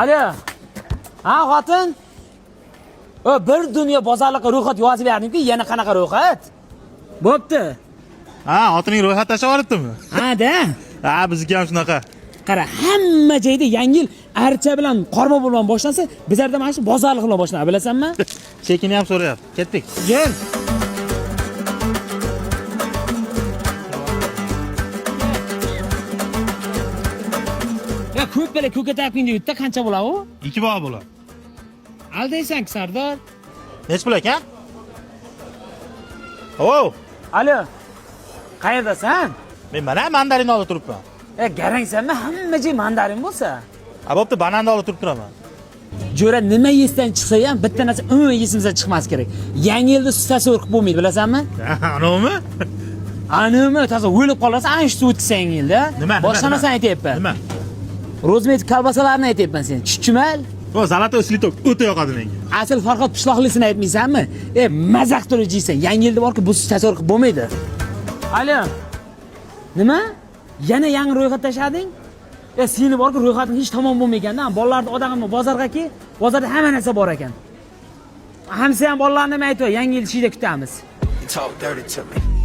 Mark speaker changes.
Speaker 1: Alo. Ha, xotin? O bir dunyo bozorlikqa ro'yxat yozib berdim-ku, yana qanaqa ro'yxat? Bo'pti.
Speaker 2: Ha, xotining ro'yxat tashlab olibdimi?
Speaker 1: Ha-da.
Speaker 2: Ha, bizniki ham shunaqa.
Speaker 1: Qara, hamma joyda yangi yil archa bilan qorma bilan boshlansa, bizlarda mana shu bozorlik bilan boshlanadi, bilasanmi?
Speaker 2: Chekini ham so'rayapti. Ketdik.
Speaker 1: Gel. Ya ko'p bela ko'katayapingda yutda qancha bo'ladi u?
Speaker 2: 2 bog' bo'ladi.
Speaker 1: Aldaysan, Sardor.
Speaker 2: Nech pul ekan? O,
Speaker 1: Alo. Qayerdasan?
Speaker 2: men mana mandarin olib turibman.
Speaker 1: Garangsanmi? Hamma joy mandarin bo'lsa.
Speaker 2: Ha, bo'pti, bananni olib turib turaman.
Speaker 1: Jo'ra nima yesdan chiqsa ham bitta narsa umuman yesimizdan chiqmas kerak. Yangi yilda suv tasavvur qilib bo'lmaydi, bilasanmi?
Speaker 2: Anavmi?
Speaker 1: Animi toza o'lib qolasan, ana shu suv ichsa yangi yilda. Boshqa narsani aytayapman.
Speaker 2: Nima?
Speaker 1: Rozmet kolbasalarni aytayapman sen. Chuchmal.
Speaker 2: O, zalato slitok o'ta yoqadi menga.
Speaker 1: Asl Farhod pishloqlisini aytmaysanmi? Mazaq qilib yeysan. Yangi yilda borku bu suv tasavvur qilib bo'lmaydi. Alo. Nima? Yana yangi ro'yxat tashlading? Seni borku ro'yxating hech tamom bo'lmagan-da. Bolalarni odamni bozorga-ki, bozorda hamma narsa bor ekan. Hamsa ham bolalarni nima aytay, yangi yil ishida kutamiz.
Speaker 3: Talk dirty to me.